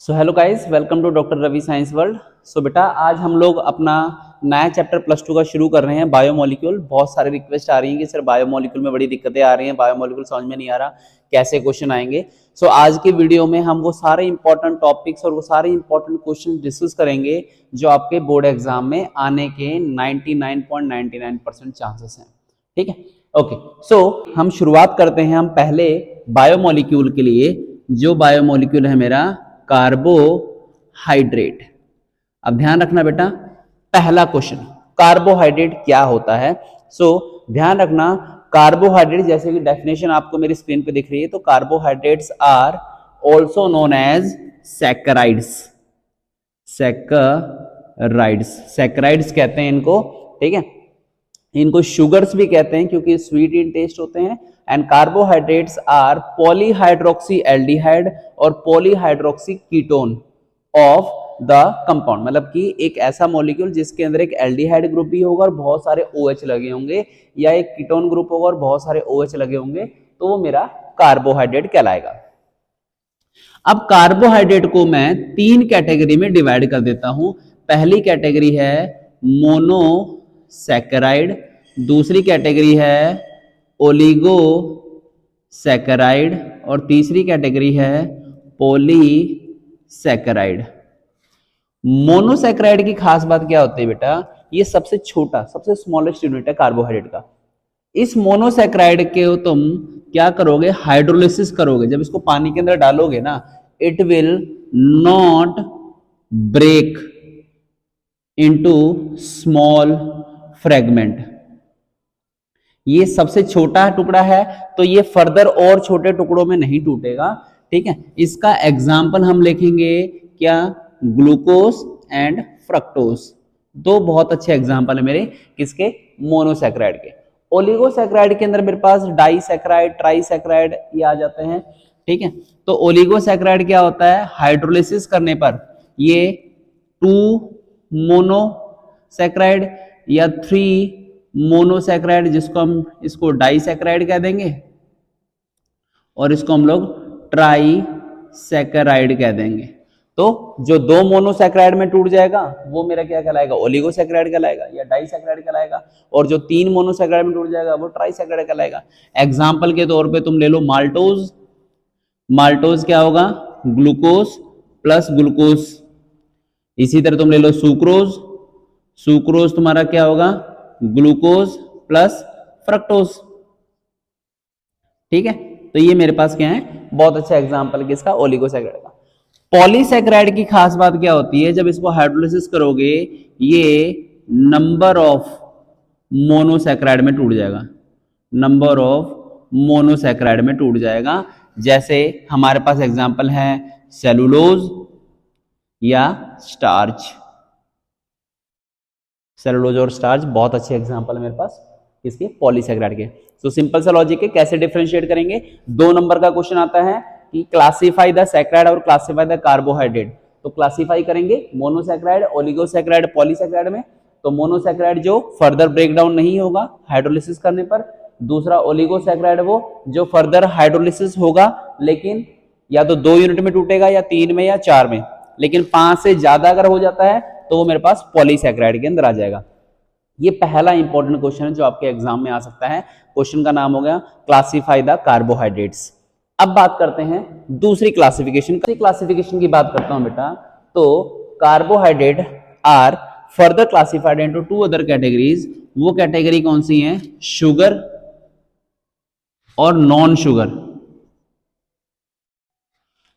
So hello guys, welcome to doctor Ravi science world. So बेटा, आज हम लोग अपना नया चैप्टर प्लस 2 का शुरू कर रहे हैं, बायोमोलिक्यूल। बहुत सारे रिक्वेस्ट आ रही हैं कि सर बायोमोलिक्यूल में बड़ी दिक्कतें आ रही हैं, बायोमोलिक्यूल समझ में नहीं आ रहा, कैसे क्वेश्चन आएंगे। सो आज के वीडियो में हम वो सारे इंपॉर्टेंट टॉपिक्स और वो सारे इंपॉर्टेंट क्वेश्चन डिस्कस करेंगे जो आपके बोर्ड एग्जाम में आने के 99.99% चांसेस हैं। ठीक है, ओके। सो हम शुरुआत करते हैं। हम पहले बायोमोलिक्यूल के लिए, जो बायोमोलिक्यूल है मेरा कार्बोहाइड्रेट। अब ध्यान रखना बेटा, पहला क्वेश्चन कार्बोहाइड्रेट क्या होता है। ध्यान रखना, कार्बोहाइड्रेट जैसे कि डेफिनेशन आपको मेरी स्क्रीन पे दिख रही है, तो carbohydrates are also known as saccharides. Saccharides कहते हैं इनको। ठीक है, इनको शुगर्स भी कहते हैं क्योंकि स्वीट इन टेस्ट होते हैं। And carbohydrates are polyhydroxy aldehyde और polyhydroxy ketone of the compound. मतलब कि एक ऐसा मॉलिक्यूल जिसके अंदर एक एल्डिहाइड ग्रुप भी होगा और बहुत सारे OH लगे होंगे, या एक कीटोन ग्रुप होगा और बहुत सारे OH लगे होंगे, तो वो मेरा कार्बोहाइड्रेट कहलाएगा। अब कार्बोहाइड्रेट को मैं 3 कैटेगरी में डिवाइड कर देता हूं। पहली कैटेगरी है मोनोसैकेराइड, दूसरी कैटेगरी है ओलिगोसैकेराइड और तीसरी कैटेगरी है पॉलीसैकेराइड। मोनोसैकेराइड की खास बात क्या होती है बेटा, ये सबसे छोटा, सबसे स्मॉलेस्ट यूनिट है कार्बोहाइड्रेट का। इस मोनोसैकेराइड के तुम क्या करोगे, हाइड्रोलिसिस करोगे। जब इसको पानी के अंदर डालोगे ना, it will not break into small fragment. ये सबसे छोटा टुकड़ा है, तो ये फर्दर और छोटे टुकड़ों में नहीं टूटेगा। ठीक है, इसका एग्जाम्पल हम लिखेंगे क्या, ग्लूकोज एंड फ्रक्टोज। दो बहुत अच्छे एग्जाम्पल है मेरे, किसके, मोनोसैकेराइड के। ओलिगोसैकेराइड के अंदर मेरे पास डाइसैकेराइड, ट्राइसैकेराइड ये आ जाते हैं। ठीक है, तो ओलिगोसैकेराइड क्या होता है, हाइड्रोलिसिस करने पर ये 2 मोनोसैकेराइड या 3 मोनोसैकेराइड, जिसको हम इसको डाइसैकेराइड कह देंगे, और इसको हम लोग ट्राइसैकेराइड कह देंगे। तो जो 2 मोनोसैकेराइड में टूट जाएगा वो मेरा क्या कहलाएगा, ओलिगोसैकेराइड कहलाएगा या डाइसैकेराइड कहलाएगा, और जो 3 मोनोसैकेराइड में टूट जाएगा वो ट्राइसैकेराइड कहलाएगा। एग्जाम्पल के तौर पे तुम ले लो माल्टोज। माल्टोज क्या होगा, ग्लूकोज प्लस ग्लूकोज। इसी तरह तुम ले लो सुक्रोज। सुक्रोज तुम्हारा क्या होगा, ग्लूकोज प्लस फ्रक्टोज। ठीक है, तो ये मेरे पास क्या है, बहुत अच्छा एग्जांपल किसका, ओलिगोसैकेराइड का। पॉलीसैकेराइड की खास बात क्या होती है, जब इसको हाइड्रोलिसिस करोगे ये नंबर ऑफ मोनोसैकेराइड में टूट जाएगा, नंबर ऑफ मोनोसैकेराइड में टूट जाएगा। जैसे हमारे पास एग्जांपल है सेलुलोज या स्टार्च। सेलुलोज और स्टार्च बहुत अच्छे एग्जांपल है मेरे पास इसके, पॉलीसैकेराइड के। तो सिंपल सा लॉजिक है, कैसे डिफरेंशिएट करेंगे। 2 नंबर का क्वेश्चन आता है कि क्लासिफाई द सैकेराइड और क्लासिफाई द कार्बोहाइड्रेट। तो क्लासिफाई करेंगे मोनोसैकेराइड, ओलिगोसैकेराइड, पॉलीसैकेराइड में। तो मोनोसैकेराइड जो फर्दर ब्रेकडाउन नहीं होगा हाइड्रोलिसिस करने पर, दूसरा ओलिगोसैकेराइड वो जो फर्दर हाइड्रोलिसिस होगा, लेकिन या तो 2 यूनिट में टूटेगा या 3 में या 4 में, लेकिन 5 से ज्यादा अगर हो जाता है तो वो मेरे पास पॉलीसैकेराइड के अंदर आ जाएगा। ये पहला इंपॉर्टेंट क्वेश्चन है जो आपके एग्जाम में आ सकता है। क्वेश्चन का नाम हो गया क्लासिफाई द कार्बोहाइड्रेट्स। अब बात करते हैं दूसरी क्लासिफिकेशन की बात करता हूं बेटा। तो carbohydrate are further classified into 2 other categories. वो कैटेगरी कौन सी है, शुगर और नॉन शुगर।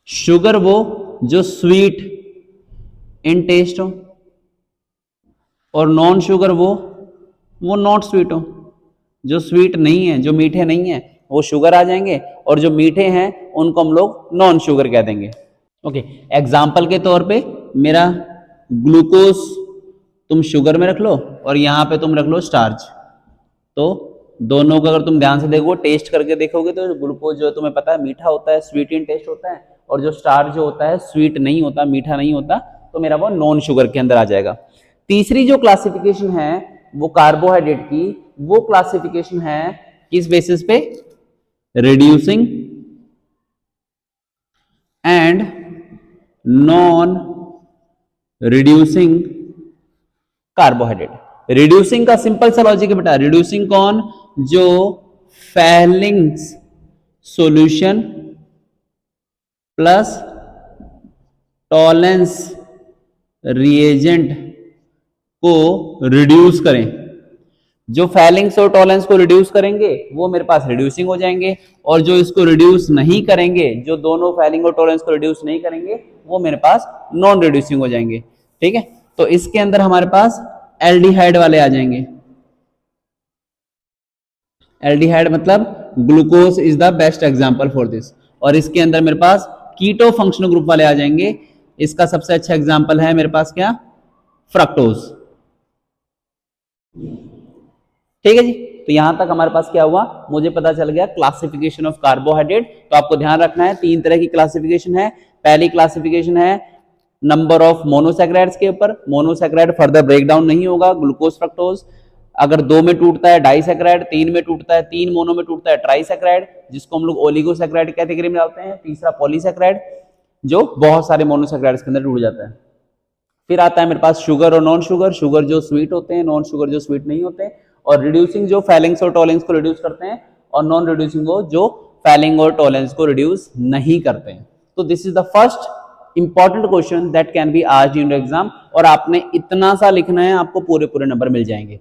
शुगर वो जो स्वीट इन टेस्ट हो, और नॉन शुगर वो नॉट स्वीट हो। जो स्वीट नहीं है, जो मीठे नहीं है, वो शुगर आ जाएंगे, और जो मीठे हैं उनको हम लोग नॉन शुगर कह देंगे। ओके, एग्जाम्पल के तौर पे मेरा ग्लूकोज तुम शुगर में रख लो और यहां पे तुम रख लो स्टार्च। तो दोनों को अगर तुम ध्यान से देखो, टेस्ट करके देखोगे, तो ग्लूकोज जो है तुम्हें पता है मीठा होता है, स्वीट इन टेस्ट होता है, और जो स्टार्च जो होता है स्वीट नहीं होता, मीठा नहीं होता, तो मेरा वो नॉन शुगर के अंदर आ जाएगा। तीसरी जो क्लासिफिकेशन है वो कार्बोहाइड्रेट की, वो क्लासिफिकेशन है किस बेसिस पे, reducing and non reducing carbohydrate. Reducing का सिंपल सा लॉजिक है बेटा, रिड्यूसिंग कौन, जो feelings solution plus Tollens reagent को रिड्यूस करें। जो फैलिंग्स और टॉलेंस को रिड्यूस करेंगे वो मेरे पास रिड्यूसिंग हो जाएंगे, और जो इसको रिड्यूस नहीं करेंगे, जो दोनों फैलिंग और टॉलेंस को रिड्यूस नहीं करेंगे, वो मेरे पास नॉन रिड्यूसिंग हो जाएंगे। ठीक है, तो इसके अंदर हमारे पास एल्डिहाइड वाले आ जाएंगे। एल्डिहाइड मतलब glucose is the best example for this. और इसके अंदर मेरे पास कीटो फंक्शनल ग्रुप वाले आ जाएंगे। इसका सबसे अच्छा एग्जांपल है मेरे पास क्या, फ्रक्टोज। ठीक है जी, तो यहां तक हमारे पास क्या हुआ, मुझे पता चल गया क्लासिफिकेशन ऑफ कार्बोहाइड्रेट। तो आपको ध्यान रखना है, तीन तरह की क्लासिफिकेशन है। पहली क्लासिफिकेशन है नंबर ऑफ मोनोसैकेराइड्स के ऊपर। मोनोसैकेराइड फर्दर ब्रेकडाउन नहीं होगा, ग्लूकोज फ्रक्टोज। अगर दो में टूटता है डाइसैकेराइड, तीन में टूटता है, तीन मोनो में टूटता है ट्राइसैकेराइड, जिसको हम लोग ओलिगोसैकेराइड कैटेगरी में डालते हैं। तीसरा पॉलीसैकेराइड, जो बहुत सारे मोनोसैकेराइड्स के अंदर टूट जाता है। फिर आता है मेरे पास शुगर और नॉन शुगर। शुगर जो स्वीट होते हैं, नॉन शुगर जो स्वीट नहीं होते हैं। और रिड्यूसिंग जो फैलिंग्स और टॉलेंस को रिड्यूस करते हैं, और नॉन रिड्यूसिंग वो जो फैलिंग और टॉलेंस को रिड्यूस नहीं करते हैं। तो this is the first important question that can be asked in exam, और आपने इतना सा लिखना है, आपको पूरे पूरे नंबर मिल जाएंगे।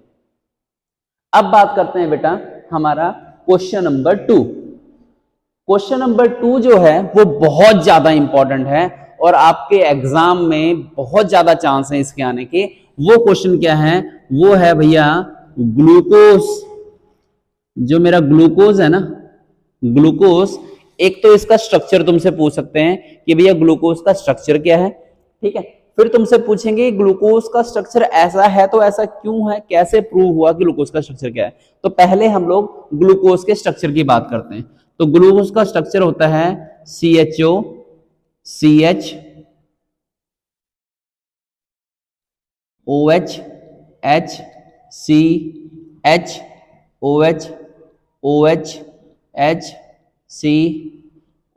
अब बात करते हैं बेटा हमारा क्वेश्चन नंबर 2। क्वेश्चन नंबर 2 जो है वो बहुत ज्यादा इंपॉर्टेंट है, और आपके एग्जाम में बहुत ज्यादा चांस है इसके आने के। वो क्वेश्चन क्या है, वो है भैया ग्लूकोज। जो मेरा ग्लूकोज है ना, ग्लूकोज, एक तो इसका स्ट्रक्चर तुमसे पूछ सकते हैं कि भैया ग्लूकोज का स्ट्रक्चर क्या है। ठीक है, फिर तुमसे पूछेंगे ग्लूकोज का स्ट्रक्चर ऐसा है तो ऐसा क्यों है, कैसे प्रूव हुआ कि ग्लूकोज का स्ट्रक्चर क्या है। तो पहले हम लोग ग्लूकोज के स्ट्रक्चर की बात करते हैं। तो ग्लूकोज का स्ट्रक्चर होता है CHO, CH, OH, H, C, H, OH, OH, H, C,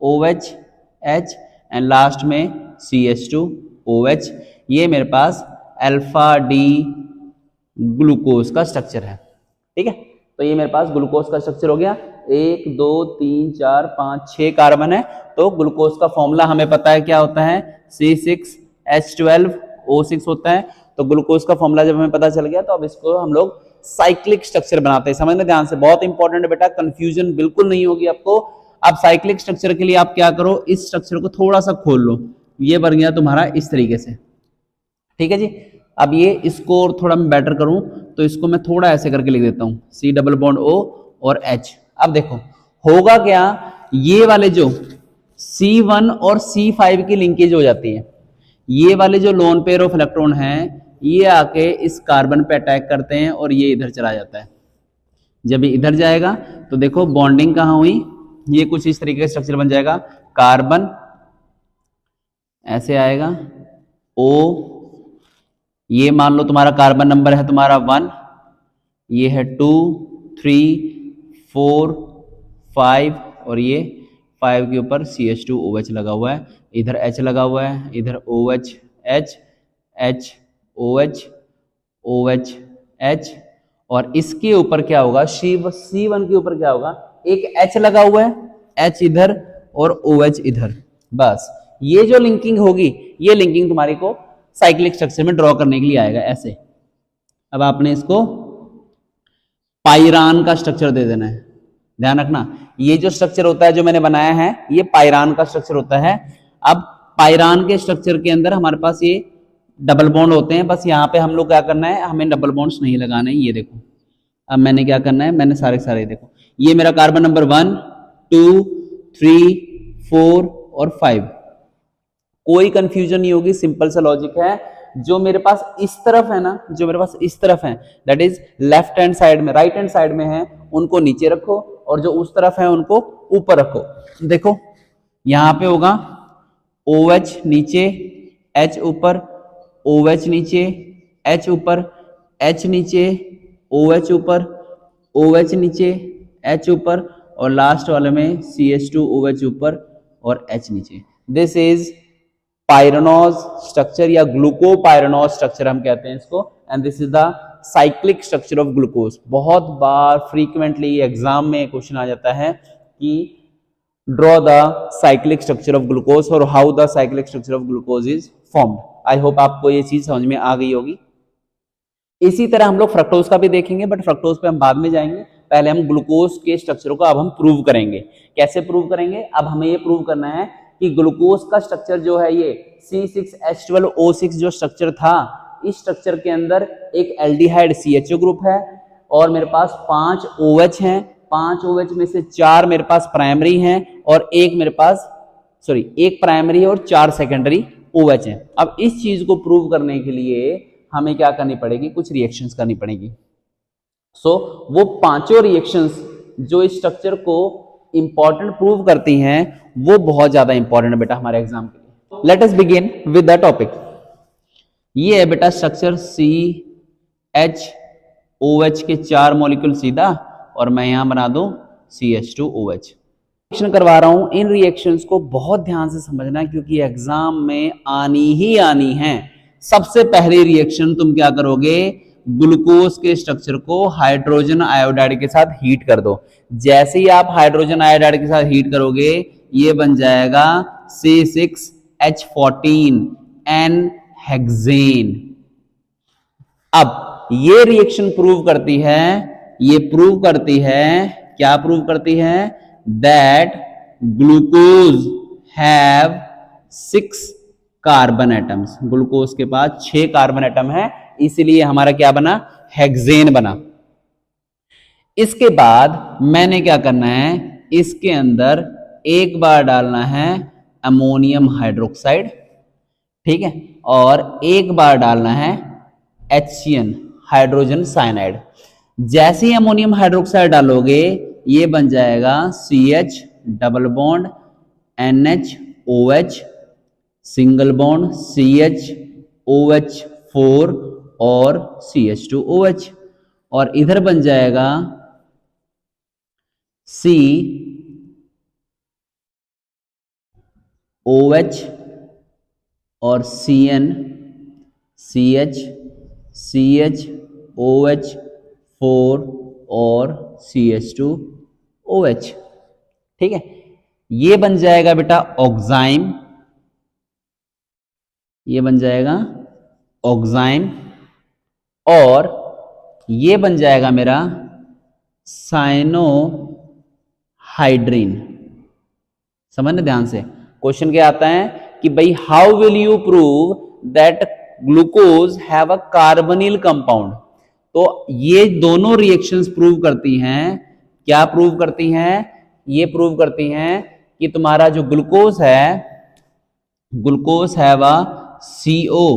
OH, H and last में CH2OH। ये मेरे पास अल्फा डी ग्लूकोज का स्ट्रक्चर है। ठीक है, तो ये मेरे पास ग्लूकोज का स्ट्रक्चर हो गया। 1 2 3 4 5 6 कार्बन है। तो ग्लूकोज का फॉर्मूला हमें पता है क्या होता है, C6H12O6 होता है। तो ग्लूकोज का फॉर्मूला जब हमें पता चल गया, तो अब इसको हम लोग साइक्लिक स्ट्रक्चर बनाते हैं। समझना ध्यान से, बहुत इंपॉर्टेंट है बेटा, कंफ्यूजन बिल्कुल नहीं होगी आपको। अब साइक्लिक स्ट्रक्चर के लिए आप क्या करो, इस स्ट्रक्चर को थोड़ा सा खोल लो, ये बन गया तुम्हारा इस तरीके से। ठीक है जी, अब ये इसको थोड़ा मैं बेटर करूं तो इसको मैं थोड़ा ऐसे करके लिख देता हूं, C डबल बॉन्ड O और H। अब देखो होगा क्या, ये वाले जो C1 और C5 की लिंकेज हो जाती है। ये वाले जो लोन पेयर ऑफ इलेक्ट्रॉन हैं, ये आके इस कार्बन पे अटैक करते हैं और ये इधर चला जाता है। जब ये इधर जाएगा तो देखो बॉन्डिंग कहां हुई, ये कुछ इस तरीके का स्ट्रक्चर बन जाएगा। कार्बन ऐसे आएगा, O, ये मान लो तुम्हारा कार्बन नंबर है तुम्हारा 1, ये है 2 3 4 5, और ये 5 के ऊपर CH2OH लगा हुआ है, इधर H लगा हुआ है, इधर OH H H OH OH H, और इसके ऊपर क्या होगा, C1 के ऊपर क्या होगा, एक H लगा हुआ है, H इधर और OH इधर। बस ये जो लिंकिंग होगी, ये लिंकिंग तुम्हारी को साइक्लिक स्ट्रक्चर में ड्रॉ करने के लिए आएगा ऐसे। अब आपने इसको पाइरान का स्ट्रक्चर दे देना है। ध्यान रखना, ये जो स्ट्रक्चर होता है जो मैंने बनाया है, ये पाइरान का स्ट्रक्चर होता है। अब पाइरान के स्ट्रक्चर के अंदर हमारे पास ये डबल बॉन्ड होते हैं। बस यहाँ पे हम लोग क्या करना है, हमें डबल बॉन्ड्स नहीं लगाने हैं। ये देखो, अब मैंने क्या करना है, मैंने सारे सारे देखो, ये मेरा कार्बन नंबर 1 2 3 4 और 5। कोई कंफ्यूजन नहीं होगी, सिंपल सा लॉजिक है। जो मेरे पास इस तरफ है ना, जो मेरे पास इस तरफ है, that is left hand side में, राइट हैंड साइड में है, उनको नीचे रखो, और जो उस तरफ है उनको ऊपर रखो। देखो यहां पे होगा OH नीचे, H ऊपर, OH नीचे, H ऊपर, H नीचे, OH ऊपर, OH नीचे, H ऊपर, और लास्ट वाले में CH2OH ऊपर और H नीचे। दिस इज पायरेनोज स्ट्रक्चर या ग्लूकोपायरेनोज स्ट्रक्चर हम कहते हैं इसको, and this is the cyclic structure of glucose. बहुत बार फ्रीक्वेंटली एग्जाम में क्वेश्चन आ जाता है कि draw the cyclic structure of glucose और how the cyclic structure of glucose is formed. I hope आपको ये चीज समझ में आ गई होगी। इसी तरह हम लोग फ्रक्टोज का भी देखेंगे, बट फ्रक्टोज पे हम बाद में जाएंगे। पहले हम ग्लूकोज के स्ट्रक्चर को अब हम प्रूव करेंगे। कैसे प्रूव करेंगे? अब हमें ये प्रूव करना है कि ग्लूकोज का स्ट्रक्चर जो है ये C6H12O6 जो स्ट्रक्चर था, इस स्ट्रक्चर के अंदर एक एल्डिहाइड CHO ग्रुप है और मेरे पास 5 OH हैं। 5 OH में से 4 मेरे पास प्राइमरी हैं और एक प्राइमरी है और 4 सेकेंडरी OH हैं। अब इस चीज को प्रूव करने के लिए हमें क्या करनी पड़ेगी? कुछ रिएक्शंस करनी पड़ेगी। वो पांचों रिएक्शंस जो इस स्ट्रक्चर को इंपॉर्टेंट प्रूव करती हैं, वो बहुत ज्यादा इंपॉर्टेंट है बेटा हमारे एग्जाम के लिए। Let us begin with the topic. ये है बेटा स्ट्रक्चर CHOH के 4 मॉलिक्यूल सीधा, और मैं यहां बना दूं CH2OH। रिएक्शन करवा रहा हूं, इन रिएक्शंस को बहुत ध्यान से समझना क्योंकि एग्जाम में आनी ही आनी है। सबसे पहली रिएक्शन तुम क्या करोगे? ग्लूकोज के स्ट्रक्चर को हाइड्रोजन आयोडाइड के साथ हीट कर दो। जैसे ही आप हाइड्रोजन आयोडाइड के साथ हीट करोगे, ये बन जाएगा C6H14 हेक्सेन। अब ये रिएक्शन प्रूव करती है, क्या प्रूव करती है? That glucose have 6 carbon atoms. Glucose के पास 6 कार्बन एटम है, इसीलिए हमारा क्या बना? हेक्सेन बना। इसके बाद मैंने क्या करना है? इसके अंदर एक बार डालना है अमोनियम हाइड्रोक्साइड, ठीक है, और एक बार डालना है HCN हाइड्रोजन साइनाइड। जैसे ही अमोनियम हाइड्रोक्साइड डालोगे, ये बन जाएगा CH double bond NHOH single bond CHOH4 और CH2OH, और इधर बन जाएगा COH और CN CH CHOH4 और CH2OH, ठीक है। ये बन जाएगा बेटा ऑक्साइम, ये बन जाएगा ऑक्साइम, और ये बन जाएगा मेरा साइनोहाइड्रीन। समझना ध्यान से। क्वेश्चन क्या आता है कि भाई how will you prove that glucose have a carbonyl compound. तो ये दोनों रिएक्शंस प्रूव करती हैं, क्या प्रूव करती हैं? ये प्रूव करती हैं कि तुम्हारा जो glucose have a CO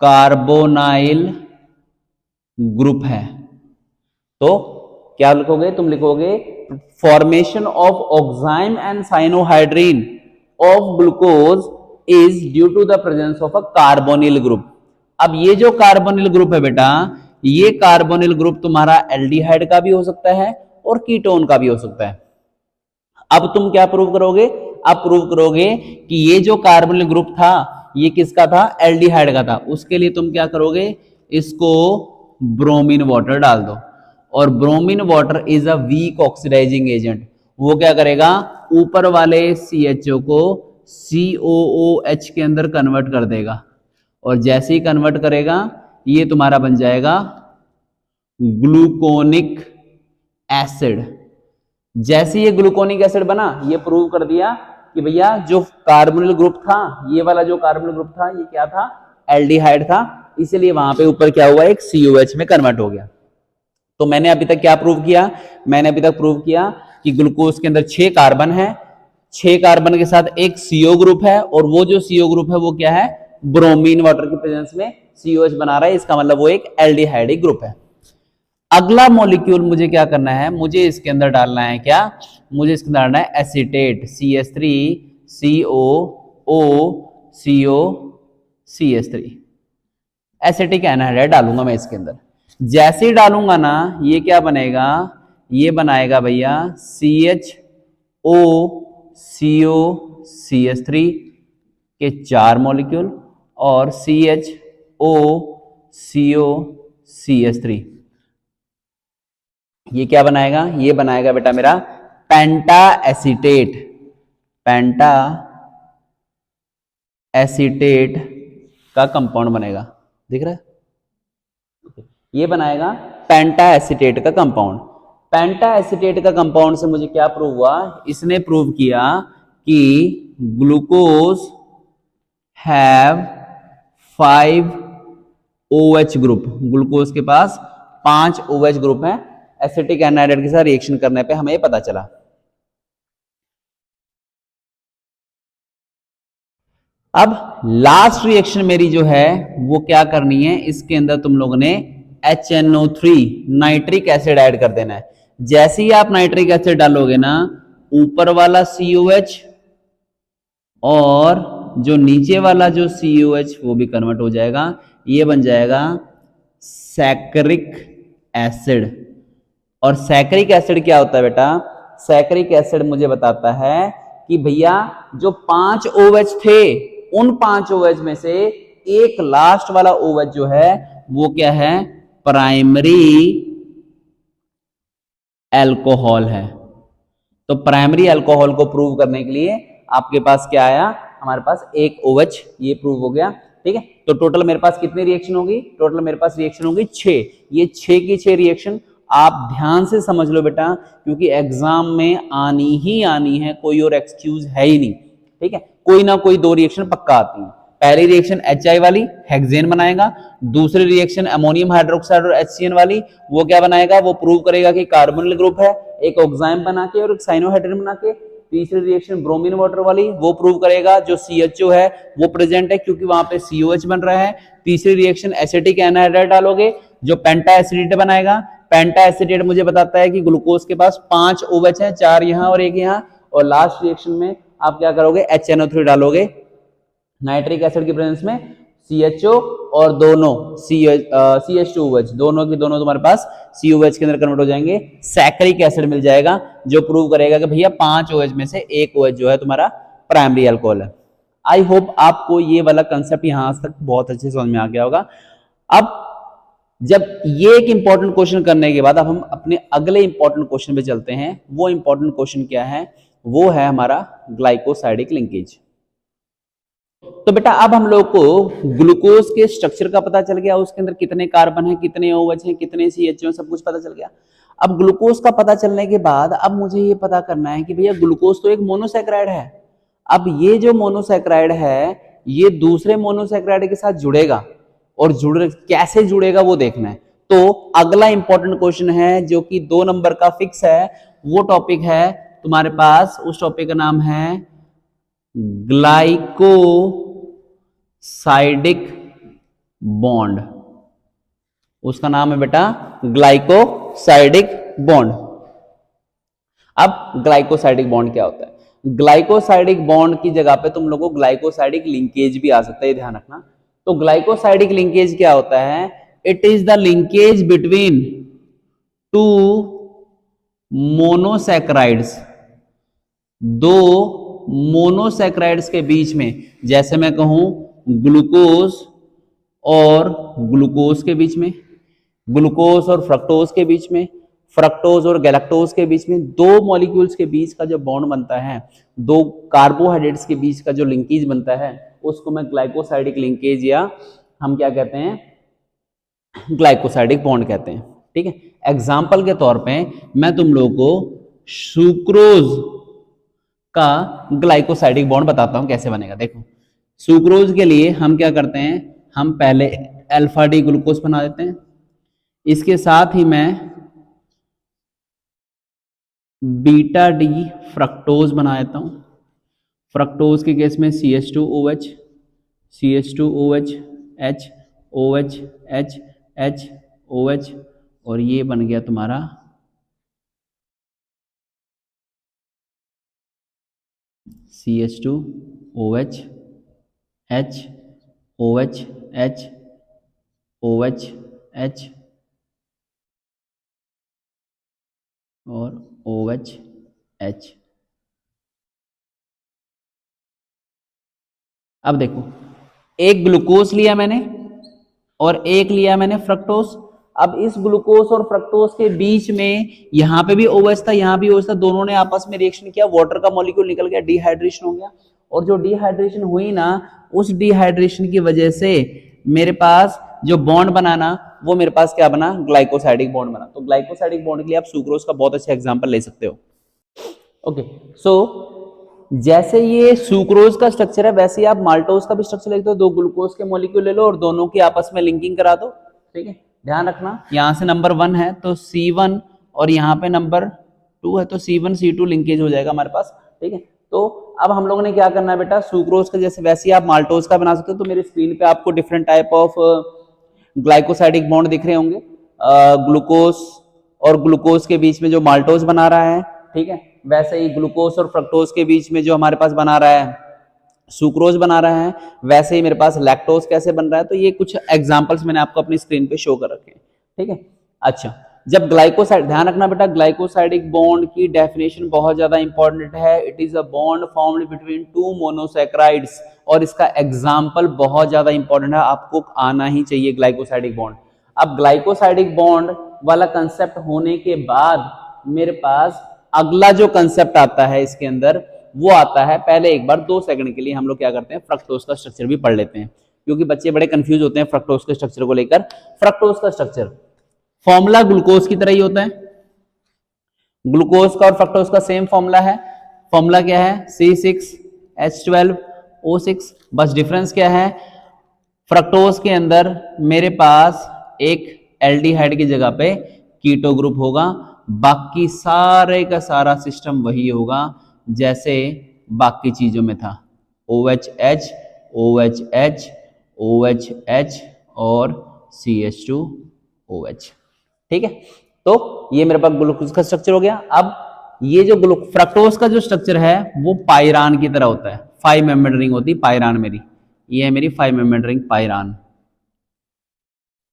carbonyl group है। तो क्या लिखोगे? तुम लिखोगे formation of oxime and cyanohydrin of glucose is due to the presence of a carbonyl group. अब ये जो कार्बोनिल ग्रुप है बेटा, ये कार्बोनिल ग्रुप तुम्हारा एल्डिहाइड का भी हो सकता है और कीटोन का भी हो सकता है। अब तुम क्या प्रूव करोगे? अब प्रूव करोगे कि ये जो कार्बोनिल ग्रुप था, ये किसका था? एल्डिहाइड का था। उसके लिए तुम क्या करोगे? इसको ब्रोमीन वाटर डाल दो, और bromine water is a weak oxidizing agent. वो क्या करेगा? ऊपर वाले CHO को COOH के अंदर कन्वर्ट कर देगा, और जैसे ही कन्वर्ट करेगा, ये तुम्हारा बन जाएगा ग्लूकोनिक एसिड। जैसे ये ग्लूकोनिक एसिड बना, ये प्रूव कर दिया कि भैया जो कार्बोनिल ग्रुप था, ये वाला जो कार्बोनिल ग्रुप था, ये क्या था? एल्डिहाइड था, इसीलिए वहां पे ऊपर क्या हुआ? एक COH में कन्वर्ट हो गया। तो मैंने अभी तक क्या प्रूव किया? मैंने अभी तक प्रूव किया कि ग्लूकोज के अंदर 6 कार्बन है, 6 कार्बन के साथ एक CO ग्रुप है, और वो जो CO ग्रुप है वो क्या है? ब्रोमीन वाटर की प्रेजेंस में COH बना रहा है, इसका मतलब वो एक एल्डिहाइड ग्रुप है। अगला मॉलिक्यूल मुझे क्या करना है? मुझे इसके अंदर डालना है क्या? मुझे इसके अंदर डालना है एसीटेट, CH3COOCO एसिटिक एनहाइड्राइड डालूंगा मैं इसके अंदर। जैसे ही डालूंगा ना, ये क्या बनेगा? ये बनाएगा भैया CHOCOCH3 के 4 मॉलिक्यूल और CHO CO CH3। ये क्या बनाएगा? ये बनाएगा बेटा मेरा पेंटा एसीटेट। पेंटा एसीटेट का कंपाउंड बनेगा, दिख रहा है? ये बनाएगा पेंटा एसीटेट का कंपाउंड। पेंटा एसीटेट का कंपाउंड से मुझे क्या प्रूव हुआ? इसने प्रूव किया कि glucose have 5 OH group. Glucose के पास 5 OH ग्रुप है। एसिटिक एनहाइड्राइड के साथ रिएक्शन करने पे हमें ये पता चला। अब लास्ट रिएक्शन मेरी जो है वो क्या करनी है? इसके अंदर तुम लोगों ने HNO3 नाइट्रिक एसिड ऐड कर देना है। जैसे ही आप नाइट्रिक एसिड डालोगे ना, ऊपर वाला COH और जो नीचे वाला जो COH वो भी कन्वर्ट हो जाएगा। ये बन जाएगा सैकरिक एसिड। और सैकरिक एसिड क्या होता है बेटा? सैकरिक एसिड मुझे बताता है कि भैया जो 5 OH थे, उन 5 OH में से एक लास्ट वाला OH जो है वो क्या है? प्राइमरी एल्कोहल है। तो प्राइमरी अल्कोहल को प्रूव करने के लिए आपके पास क्या आया? हमारे पास एक OH, ये प्रूव हो गया। ठीक है, तो टोटल मेरे पास कितनी रिएक्शन होगी? टोटल मेरे पास रिएक्शन होगी 6। ये 6 की 6 रिएक्शन आप ध्यान से समझ लो बेटा, क्योंकि एग्जाम में आनी ही आनी है, कोई और एक्सक्यूज है ही नहीं। ठीक है, कोई ना कोई 2 रिएक्शन पक्का आती है। पहली रिएक्शन HI वाली हेक्सेन बनाएगा, दूसरी रिएक्शन अमोनियम हाइड्रोक्साइड और HCN वाली वो क्या बनाएगा? वो प्रूव करेगा कि कार्बोनिल ग्रुप है, एक ऑक्साइम बना के और एक साइनोहाइड्रिन बना के। तीसरी रिएक्शन ब्रोमीन वाटर वाली वो प्रूव करेगा जो CHO है वो प्रेजेंट है, क्योंकि वहां पे COH बन रहा है। तीसरी रिएक्शन एसिटिक एनहाइड्राइड डालोगे जो पेंटा एसिडेट बनाएगा। पेंटा एसिडेट मुझे बताता है कि ग्लूकोज के पास 5 OH है, 4 यहाँ और एक यहाँ। और लास्ट रिएक्शन में आप क्या करोगे? HNO3 डालोगे नाइट्रिक एसिड की प्रेजेंस में, CHO और दोनों CH2OH दोनों की दोनों तुम्हारे पास COH के अंदर कन्वर्ट हो जाएंगे। सैकरिक एसिड मिल जाएगा जो प्रूव करेगा कि भैया 5 OH में से एक OH जो है तुम्हारा प्राइमरी अल्कोहल है। आई होप आपको ये वाला कंसेप्ट यहां तक बहुत अच्छे समझ में आ गया होगा। अब जब ये एक इंपॉर्टेंट क्वेश्चन करने के बाद अब हम अपने अगले इंपॉर्टेंट क्वेश्चन पे चलते हैं। वो इंपॉर्टेंट क्वेश्चन क्या है? वो है हमारा ग्लाइकोसाइडिक लिंकेज। तो बेटा अब हम लोग को ग्लूकोज के स्ट्रक्चर का पता चल गया, उसके अंदर कितने कार्बन है, कितने OH हैं, कितने CHO हैं, सब कुछ पता चल गया। अब ग्लूकोज का पता चलने के बाद अब मुझे ये पता करना है कि भैया ग्लूकोज तो एक मोनोसैकेराइड है। अब ये जो मोनोसैकेराइड है ये दूसरे मोनोसैकेराइड के साथ जुड़ेगा, और कैसे जुड़ेगा वो देखना है। तो अगला इंपॉर्टेंट क्वेश्चन है जो कि 2 नंबर का फिक्स है, वो टॉपिक है तुम्हारे पास, उस टॉपिक का नाम है ग्लाइकोसाइडिक बॉन्ड। उसका नाम है बेटा ग्लाइकोसाइडिक बॉन्ड। अब ग्लाइकोसाइडिक बॉन्ड क्या होता है? ग्लाइकोसाइडिक बॉन्ड की जगह पे तुम लोगों को ग्लाइकोसाइडिक लिंकेज भी आ सकता है, ध्यान रखना। तो ग्लाइकोसाइडिक लिंकेज क्या होता है? It is the linkage between two monosaccharides, 2 monosaccharides के बीच में। जैसे मैं कहूं ग्लूकोज और ग्लूकोज के बीच में, ग्लूकोज और फ्रक्टोज के बीच में, फ्रक्टोज और गैलेक्टोज के बीच में, 2 मॉलिक्यूल्स के बीच का जो बॉन्ड बनता है, 2 कार्बोहाइड्रेट्स के बीच का जो लिंकेज बनता है, उसको मैं ग्लाइकोसाइडिक लिंकेज या हम क्या कहते हैं? ग्लाइकोसाइडिक बॉन्ड कहते हैं। ठीक है, एग्जाम्पल के तौर पे मैं तुम लोगों को सुक्रोज का ग्लाइकोसाइडिक बॉन्ड बताता हूं कैसे बनेगा। देखो, सुक्रोज के लिए हम क्या करते हैं? हम पहले अल्फा डी ग्लूकोज बना देते हैं, इसके साथ ही मैं बीटा डी फ्रक्टोज बना देता हूं। फ्रक्टोज के केस में CH2OH, CH2OH, H, OH, H, H, OH, और ये बन गया तुम्हारा CH2OH, H, OH, H, OH, H और OH, H। अब देखो, एक ग्लूकोज लिया मैंने और एक लिया मैंने फ्रक्टोज। अब इस ग्लूकोज और फ्रक्टोज के बीच में यहां पे भी OH था, यहां भी OH था, दोनों ने आपस में रिएक्शन किया, वाटर का मॉलिक्यूल निकल गया, डिहाइड्रेशन हो गया। और जो डिहाइड्रेशन हुई ना, उस डिहाइड्रेशन की वजह से मेरे पास जो बॉन्ड बनाना, वो मेरे पास क्या बना, ग्लाइकोसाइडिक बॉन्ड बना। तो ग्लाइकोसाइडिक बॉन्ड के लिए आप सुक्रोज का बहुत अच्छा एग्जांपल ले सकते हो। ओके, सो जैसे ये सुक्रोज का स्ट्रक्चर है, वैसे ही आप माल्टोज का भी स्ट्रक्चर लिखते हो। दो ग्लूकोज के मॉलिक्यूल ले लो और दोनों की आपस में लिंकिंग करा दो। ठीक है, ध्यान रखना, यहां से नंबर 1 है तो C1 और यहाँ पे नंबर 2 है तो C1 C2 लिंकेज हो जाएगा हमारे पास। ठीक है, तो अब हम लोगों ने क्या करना है बेटा, सुक्रोज का जैसे वैसे ही आप माल्टोज का बना सकते हो। तो मेरी स्क्रीन पे आपको different type of glycosidic bond दिख रहे होंगे। ग्लूकोज और ग्लूकोज के बीच में जो माल्टोज बना रहा है, ठीक है, वैसे ही ग्लूकोज और फ्रक्टोज के बीच में जो हमारे पास बना रहा है, सुक्रोज बना रहा है, वैसे ही मेरे पास लैक्टोज कैसे बन रहा है। तो ये कुछ एग्जांपल्स मैंने आपको अपनी स्क्रीन पे शो कर रखे हैं। ठीक है, अच्छा, जब ग्लाइकोसाइड, ध्यान रखना बेटा, ग्लाइकोसाइडिक बॉन्ड की डेफिनेशन बहुत ज्यादा इंपॉर्टेंट है। It is a bond formed between two monosaccharides, और इसका एग्जांपल बहुत ज्यादा इंपॉर्टेंट है, आपको आना ही चाहिए ग्लाइकोसाइडिक बॉन्ड। अब ग्लाइकोसाइडिक बॉन्ड वाला कंसेप्ट होने के बाद मेरे पास अगला जो कंसेप्ट आता है इसके अंदर, वो आता है, पहले एक बार 2 सेकंड के लिए हम लोग क्या करते हैं, फ्रक्टोज का स्ट्रक्चर भी पढ़ लेते हैं, क्योंकि बच्चे बड़े कंफ्यूज होते हैं फ्रक्टोज के स्ट्रक्चर को लेकर। फ्रक्टोज का स्ट्रक्चर फॉर्मूला ग्लूकोज की तरह ही होता है, ग्लूकोज का और फ्रक्टोज का सेम फॉर्मूला है। फॉर्मूला क्या है, C6H12O6, बस डिफरेंस क्या है, फ्रक्टोज के अंदर मेरे पास एक एल्डिहाइड की जगह पे कीटो ग्रुप होगा, बाकी सारे का सारा सिस्टम वही होगा जैसे बाकी चीजों में था, OHH OHH OHH और CH2OH। ठीक है, तो ये मेरे पास ग्लूकोज का स्ट्रक्चर हो गया। अब ये जो फ्रक्टोज का जो स्ट्रक्चर है वो पायरान की तरह होता है, 5 मेंबर्ड रिंग होती है पायरान मेरी, ये है मेरी 5 मेंबर्ड रिंग पायरान,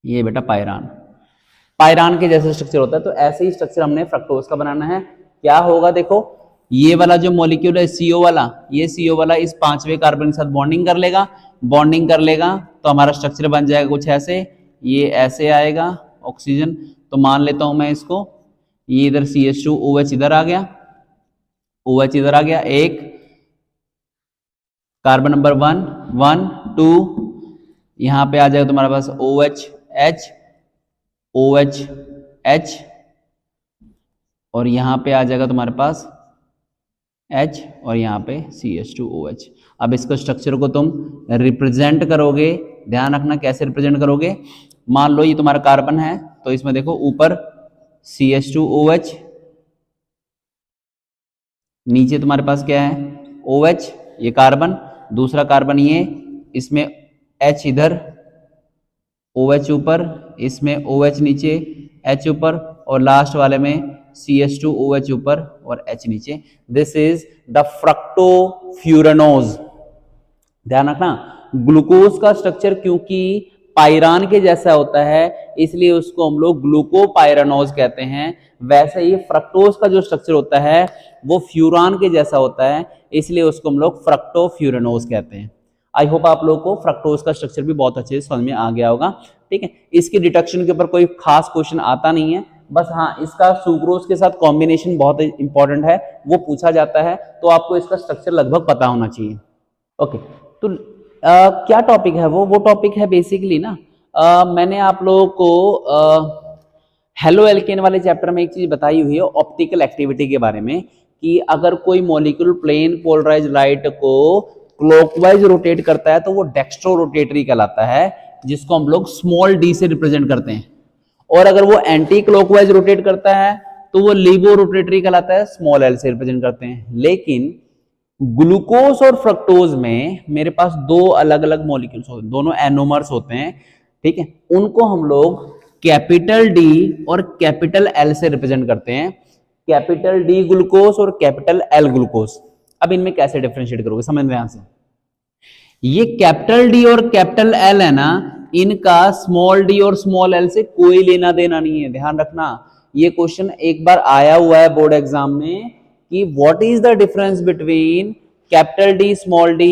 ये बेटा पायरान, पायरान के जैसे स्ट्रक्चर होता है। तो ऐसे ही स्ट्रक्चर हमने फ्रक्टोज का बनाना है। क्या होगा, देखो, ये वाला जो मॉलिक्यूल है CO वाला, ये CO वाला इस 5वें कार्बन के साथ बॉन्डिंग कर लेगा, बॉन्डिंग कर लेगा तो हमारा स्ट्रक्चर बन जाएगा कुछ ऐसे, ये ऐसे आएगा ऑक्सीजन। तो मान लेता हूं मैं इसको, ये इधर CH2OH इधर आ गया, OH इधर आ गया, एक कार्बन नंबर 1 1 2, यहां पे आ जाएगा तुम्हारे पास OHH OHH, और यहां पे आ जाएगा तुम्हारे पास H, और यहाँ पे CH2OH। अब इसको स्ट्रक्चर को तुम रिप्रेजेंट करोगे, ध्यान रखना कैसे रिप्रेजेंट करोगे। मान लो ये तुम्हारा कार्बन है, तो इसमें देखो ऊपर CH2OH, नीचे तुम्हारे पास क्या है OH, ये कार्बन, दूसरा कार्बन ये, इसमें H इधर, OH ऊपर, इसमें OH नीचे, H ऊपर, और लास्ट वाले में CH2OH ऊपर और H नीचे। This is the fructofuranose. ध्यान रखना, ग्लूकोज का स्ट्रक्चर क्योंकि पायरान के जैसा होता है इसलिए उसको हम लोग ग्लूकोपायरानोज कहते हैं। वैसे ही फ्रक्टोज का जो स्ट्रक्चर होता है वो फ्यूरान के जैसा होता है, इसलिए उसको हम लोग फ्रक्टोफ्यूरेनोज कहते हैं। आई होप आप लोगों को फ्रक्टोज का स्ट्रक्चर भी बहुत अच्छे से समझ में आ गया होगा। ठीक है, इसकी डिटेक्शन के ऊपर कोई खास क्वेश्चन आता नहीं है, बस हाँ इसका सुक्रोज के साथ कॉम्बिनेशन बहुत इंपॉर्टेंट है, वो पूछा जाता है, तो आपको इसका स्ट्रक्चर लगभग पता होना चाहिए। ओके, तो क्या टॉपिक है वो टॉपिक है बेसिकली ना, मैंने आप लोगों को हेलो एल्केन वाले चैप्टर में एक चीज बताई हुई है ऑप्टिकल एक्टिविटी के बारे में, कि अगर कोई मॉलिक्यूल प्लेन पोलराइज लाइट को क्लॉकवाइज रोटेट करता है तो वो डेक्स्ट्रो रोटेटरी कहलाता है, जिसको हम लोग स्मॉल d से रिप्रेजेंट करते हैं, और अगर वो एंटी क्लॉकवाइज रोटेट करता है तो वो लीवो रोटेटरी कहलाता है, स्मॉल l से रिप्रेजेंट करते हैं। लेकिन ग्लूकोज और फ्रक्टोज में मेरे पास दो अलग अलग मॉलिक्यूल्स होते हैं, दोनों एनोमर्स होते हैं। ठीक है, उनको हम लोग कैपिटल D और कैपिटल L से रिप्रेजेंट करते हैं, कैपिटल D ग्लूकोज और कैपिटल L ग्लूकोज। अब इनमें कैसे डिफरेंशिएट करोगे, समझ ध्यान से, ये कैपिटल D और कैपिटल L है ना, इनका स्मॉल d और स्मॉल l से कोई लेना देना नहीं है। ध्यान रखना, ये क्वेश्चन एक बार आया हुआ है बोर्ड एग्जाम में कि what is the difference between capital D small d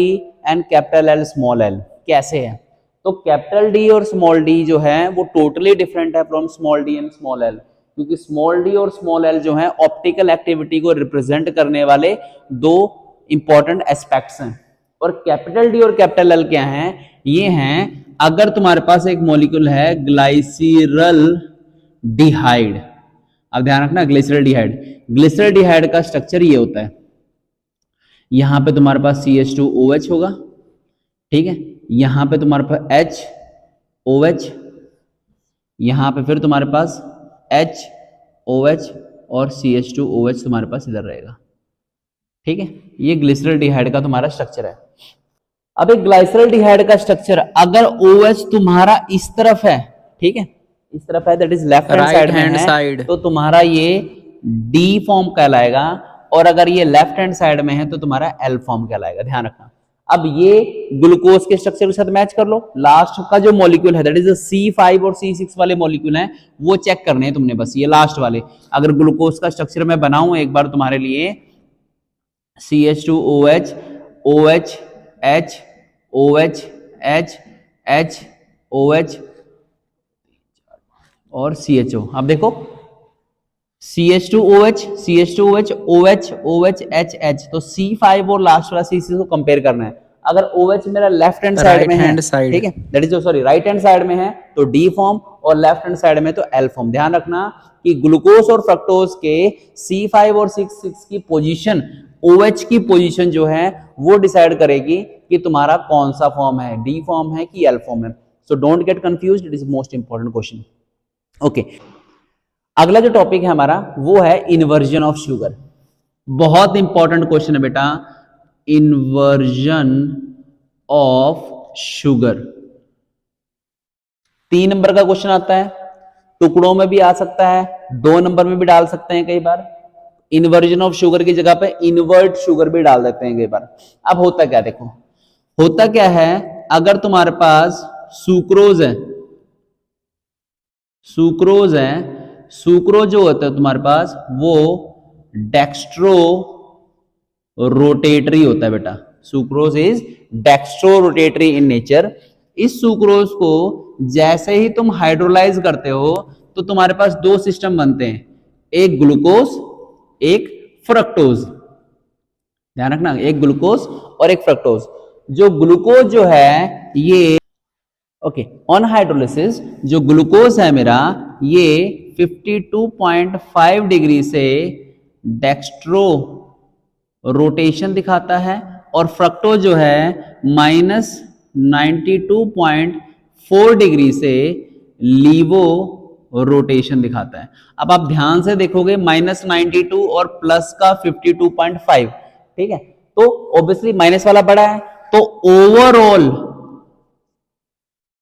and capital L small L. कैसे है? तो कैपिटल डी और स्मॉल डी जो है वो टोटली डिफरेंट है from small D and small L, क्योंकि स्मॉल डी और स्मॉल एल जो है ऑप्टिकल एक्टिविटी को रिप्रेजेंट करने वाले दो इंपॉर्टेंट एस्पेक्ट्स हैं। और कैपिटल डी और कैपिटल एल क्या हैं? ये हैं, अगर तुम्हारे पास एक मॉलिक्यूल है ग्लाइसिरल डिहाइड, अब ध्यान रखना ग्लिसरल डिहाइड, ग्लिसरल डिहाइड का स्ट्रक्चर ये होता है, यहां पे तुम्हारे पास CH2OH होगा, ठीक है, यहां पे तुम्हारे पास HOH, यहां पे फिर तुम्हारे पास HOH और CH2OH तुम्हारे पास इधर रहेगा, ठीक है। ये ग्लिसरल डिहाइड का तुम्हारा स्ट्रक्चर है। अब एक ग्लाइसरल डिहाइड का स्ट्रक्चर, अगर OH तुम्हारा इस तरफ है, ठीक है, इस तरफ है, that is left hand side, तो तुम्हारा ये D फॉर्म कहलाएगा, और अगर ये लेफ्ट हैंड साइड में है तो तुम्हारा L फॉर्म कहलाएगा। ध्यान रखना। अब ये ग्लूकोज के स्ट्रक्चर के साथ मैच कर लो। लास्ट का जो मॉलिक्यूल है दैट इज C5 और C6 वाले मॉलिक्यूल हैं, वो चेक करने हैं तुमने, बस ये लास्ट वाले। अगर ग्लूकोज का स्ट्रक्चर मैं बनाऊं एक बार तुम्हारे लिए, CH2OH, OH, H, OH, H, H, OH और CHO। अब देखो CH2OH, CH2OH, OH, OH, H, H, तो C5 और लास्ट वाला C6 को कंपेयर करना है। अगर OH मेरा लेफ्ट हैंड साइड में है, ठीक है, that is sorry right hand side में है तो D फॉर्म, और लेफ्ट हैंड साइड में तो L फॉर्म। ध्यान रखना कि ग्लूकोज और फ्रक्टोज के C5 और C6 की पोजीशन, OH की पोजीशन जो है वो डिसाइड करेगी कि तुम्हारा कौन सा फॉर्म है, D फॉर्म है कि L फॉर्म है। So don't get confused, it is most important question. Okay, अगला जो टॉपिक है हमारा वो है इन्वर्जन ऑफ शुगर। बहुत इंपॉर्टेंट क्वेश्चन है बेटा, इन्वर्जन ऑफ शुगर। 3 नंबर का क्वेश्चन आता है, टुकड़ों में भी आ सकता है, 2 नंबर में भी डाल सकते हैं कई बार। इन्वर्जन ऑफ शुगर की जगह पे इन्वर्ट शुगर भी डाल देते हैं कई बार। अब होता क्या, देखो होता क्या है, अगर तुम्हारे पास सुक्रोज है, सुक्रोज है, सुक्रोज जो होता है तुम्हारे पास वो डेक्स्ट्रो रोटेटरी होता है बेटा। Sucrose is dextro rotatory in nature. इस सुक्रोज को जैसे ही तुम हाइड्रोलाइज करते हो तो तुम्हारे पास 2 सिस्टम बनते हैं, एक ग्लूकोज एक फ्रक्टोज। ध्यान रखना, एक ग्लूकोज और एक फ्रक्टोज। जो ग्लूकोज जो है ये ओके, ऑन हाइड्रोलिसिस जो ग्लूकोज है मेरा ये 52.5 डिग्री से डेक्स्ट्रो रोटेशन दिखाता है, और फ्रक्टोज जो है -92.4 डिग्री से लीवो रोटेशन दिखाता है। अब आप ध्यान से देखोगे -92 और प्लस का 52.5, ठीक है, तो ऑब्वियसली माइनस वाला बड़ा है, तो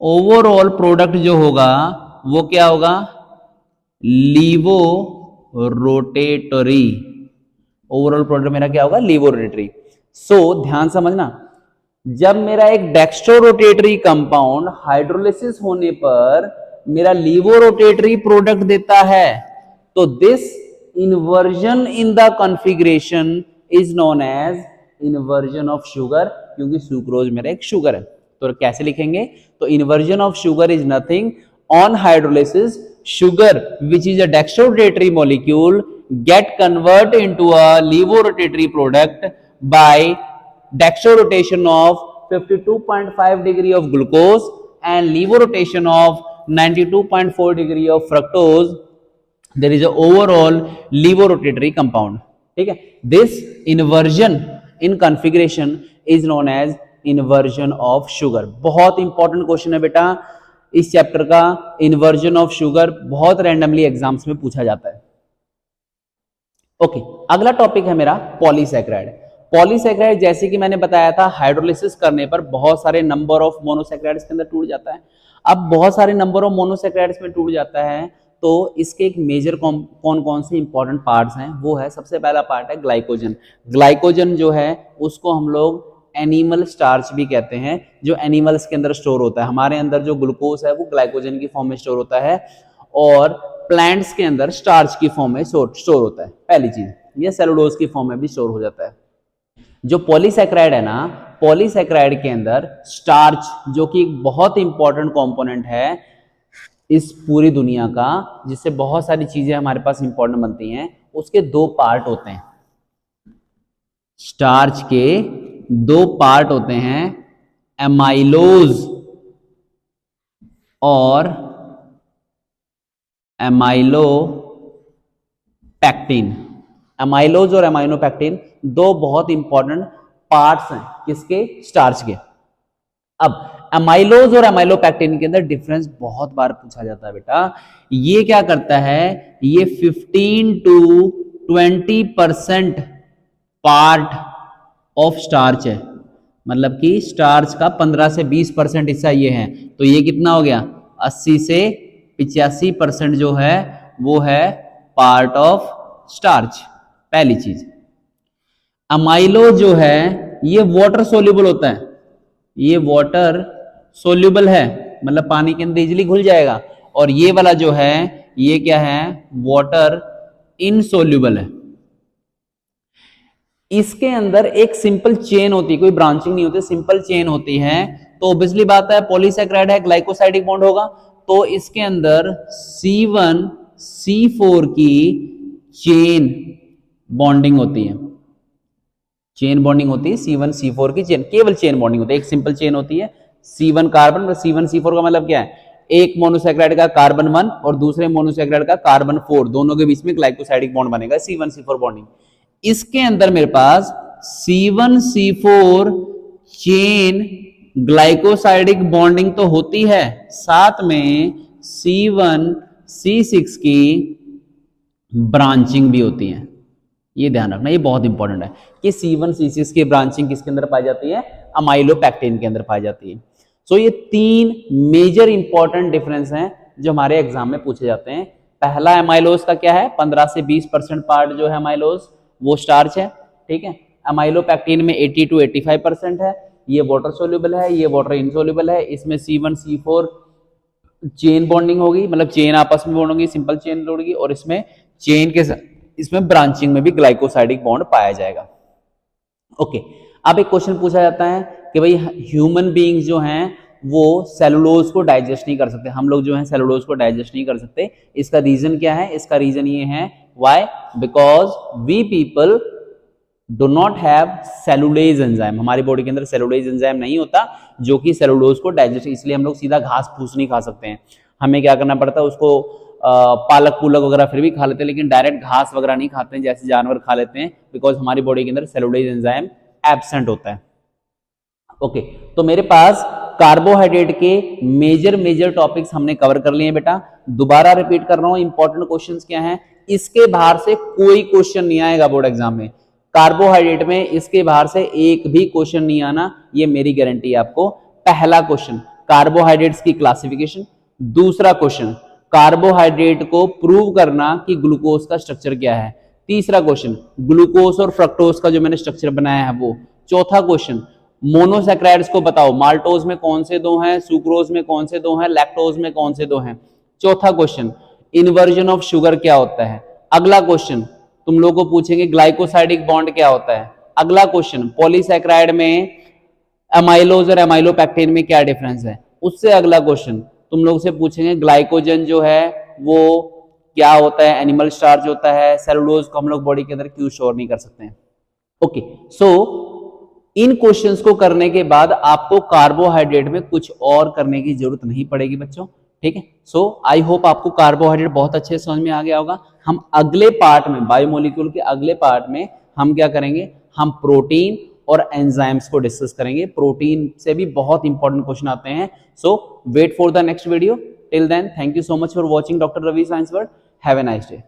ओवरऑल प्रोडक्ट जो होगा वो क्या होगा, लीवो रोटेटरी। ओवरऑल प्रोडक्ट मेरा क्या होगा, लीवो रोटेटरी। सो ध्यान समझना, जब मेरा एक डेक्स्ट्रो रोटेटरी कंपाउंड हाइड्रोलिसिस होने पर मेरा लीवो रोटेटरी प्रोडक्ट देता है, तो this inversion in the configuration is known as inversion of sugar, क्योंकि सुक्रोज मेरा एक शुगर है। तो कैसे लिखेंगे, तो inversion of sugar is nothing, on hydrolysis sugar which is a dextrorotatory molecule get convert into a levorotatory product by dextrorotation of 52.5 degree of glucose and levorotation of 92.4 degree of fructose. There is a overall levorotatory compound. ठीक है, this inversion in configuration is known as inversion of sugar. बहुत important question है बेटा इस chapter का, inversion of sugar बहुत randomly exams में पूछा जाता है। ओके, अगला टॉपिक है मेरा पॉलीसैकेराइड। पॉलीसैकेराइड जैसे कि मैंने बताया था, हाइड्रोलिसिस करने पर बहुत सारे नंबर ऑफ मोनोसैकेराइड्स के अंदर टूट जाता है। अब बहुत सारे नंबर ऑफ मोनोसैकेराइड्स में टूट जाता है, तो इसके एक मेजर कौन कौन से इंपॉर्टेंट पार्ट्स हैं, वो है, सबसे पहला पार्ट है ग्लाइकोजन। ग्लाइकोजन जो है उसको हम लोग एनिमल स्टार्च भी कहते हैं, जो एनिमल्स के अंदर स्टोर होता है। हमारे अंदर जो ग्लूकोज है वो ग्लाइकोजन की फॉर्म में स्टोर होता है, और प्लांट्स के अंदर स्टार्च की फॉर्म में स्टोर होता है। पहली चीज, ये सेलुलोज की फॉर्म में भी स्टोर हो जाता है। जो पॉलीसैकेराइड है ना, पॉलीसैकेराइड के अंदर स्टार्च, जो कि एक बहुत इंपॉर्टेंट कंपोनेंट है इस पूरी दुनिया का, जिससे बहुत सारी चीजें हमारे पास इंपॉर्टेंट बनती हैं, उसके दो पार्ट होते हैं। स्टार्च के दो पार्ट होते हैं, एमाइलोज और एमाइलोपेक्टिन। एमाइलोज और एमाइलोपेक्टिन दो बहुत इंपॉर्टेंट पार्ट्स हैं किसके? स्टार्च के। अब एमाइलोज और एमाइलोपेक्टिन के अंदर डिफरेंस बहुत बार पूछा जाता है बेटा। ये क्या करता है? ये 15 to 20% पार्ट ऑफ स्टार्च है, मतलब कि स्टार्च का 15 से 20% हिस्सा ये है। तो ये कितना हो गया? 80 से 85% जो है वो है पार्ट ऑफ स्टार्च। पहली चीज, अमाइलो जो है ये वाटर सोल्यूबल होता है, ये वाटर सोल्यूबल है, मतलब पानी के अंदर इजीली घुल जाएगा। और ये वाला जो है ये क्या है? वाटर इनसोल्यूबल है। इसके अंदर एक सिंपल चेन होती है, कोई ब्रांचिंग नहीं होती, सिंपल चेन होती है। तो ऑब्वियसली बात है पॉलीसैकेराइड है, ग्लाइकोसाइडिक बॉन्ड होगा, तो इसके अंदर C1 C4 की चेन बॉन्डिंग होती है। चेन बॉन्डिंग होती है C1 C4 की चेन, केवल चेन बॉन्डिंग होती है। एक सिंपल चेन होती है C1 कार्बन, C1 C4 का मतलब क्या है? एक मोनोसैकेराइड का कार्बन 1 और दूसरे मोनोसैकेराइड का कार्बन 4, दोनों के बीच में ग्लाइकोसाइडिक बॉन्ड बनेगा, C1 C4 बॉन्डिंग। इसके अंदर मेरे पास C1 C4 chain glycosidic bonding तो होती है, साथ में C1 C6 की ब्रांचिंग भी होती है। ये ध्यान रखना, ये बहुत इंपॉर्टेंट है कि C1 C6 की ब्रांचिंग किसके अंदर पाई जाती है? अमाइलोपेक्टिन के अंदर पाई जाती है। सो ये तीन मेजर इंपॉर्टेंट डिफरेंस हैं जो हमारे एग्जाम में पूछे जाते हैं। पहला एमाइलोज का क्या है? 15 से 20% पार्ट जो है एमाइलोज वो स्टार्च है, ठीक है। अमाइलोपेक्टिन में 80 to 85% है, ये वाटर सोल्यूबल है, ये वाटर इनसोल्यूबल है। इसमें C1 C4 चेन बॉन्डिंग होगी, मतलब चेन आपस में बॉन्ड होगी, सिंपल चेन जोड़ेगी, और इसमें चेन के इसमें ब्रांचिंग में भी ग्लाइकोसाइडिक बॉन्ड पाया जाएगा। ओके, अब एक क्वेश्चन पूछा जाता है कि भाई ह्यूमन बीइंग्स जो हैं वो सेलुलोज को डाइजेस्ट नहीं कर सकते, हम लोग जो हैं सेलुलोज को डाइजेस्ट नहीं कर सकते। इसका रीजन क्या है? इसका रीजन ये है, why? Because we people do not have cellulase enzyme. हमारी बॉडी के अंदर सेलुलेज एंजाइम नहीं होता जो कि सेलुलोज को डाइजेस्ट, इसलिए हम लोग सीधा घास फूस नहीं खा सकते हैं। हमें क्या करना पड़ता है? उसको पालक पुलक वगैरह फिर भी खा लेते हैं, लेकिन डायरेक्ट घास वगैरह नहीं खाते हैं जैसे जानवर खा लेते हैं, बिकॉज हमारी बॉडी के अंदर सेलुलोज एंजाइम एब्सेंट होता है। ओके, तो मेरे पास कार्बोहाइड्रेट के मेजर टॉपिक्स हमने कवर कर लिए बेटा। दोबारा रिपीट कर रहा हूं, इंपॉर्टेंट क्वेश्चंस क्या हैं? इसके बाहर से कोई क्वेश्चन नहीं आएगा बोर्ड एग्जाम में। कार्बोहाइड्रेट में इसके बाहर से एक भी क्वेश्चन नहीं आना, ये मेरी गारंटी है आपको। पहला क्वेश्चन कार्बोहाइड्रेट्स की क्लासिफिकेशन, दूसरा क्वेश्चन कार्बोहाइड्रेट को प्रूव करना कि ग्लूकोज का स्ट्रक्चर क्या है, तीसरा क्वेश्चन ग्लूकोज और फ्रक्टोज का जो मैंने स्ट्रक्चर बनाया है वो, चौथा क्वेश्चन मोनोसैकेराइड्स को बताओ, माल्टोज में कौन से दो हैं, सुक्रोज में कौन से दो हैं, लैक्टोज में कौन से दो हैं, चौथा क्वेश्चन इन्वर्जन ऑफ शुगर क्या होता है। अगला क्वेश्चन तुम लोगों को पूछेंगे ग्लाइकोसाइडिक बॉन्ड क्या होता है। अगला क्वेश्चन पॉलीसैकेराइड में एमाइलोज और एमाइलोपेक्टिन में क्या डिफरेंस है। उससे अगला क्वेश्चन तुम लोग से पूछेंगे ग्लाइकोजन जो है वो क्या होता है, एनिमल स्टार्च होता है, सेलुलोज को हम लोग बॉडी के अंदर क्यों स्टोर नहीं कर सकते हैं। ओके, सो इन क्वेश्चंस को करने के बाद आपको कार्बोहाइड्रेट में कुछ और करने की जरूरत नहीं पड़ेगी बच्चों, ठीक है। सो आई होप आपको कार्बोहाइड्रेट बहुत अच्छे से समझ में आ गया होगा। हम अगले पार्ट में, बायोमोलिक्यूल के अगले पार्ट में हम क्या करेंगे? हम प्रोटीन और एंजाइम्स को डिस्कस करेंगे। प्रोटीन से भी बहुत इंपॉर्टेंट क्वेश्चन आते हैं। So wait for the next video. Till then, thank you so much for watching doctor Ravi science world. Have a nice day.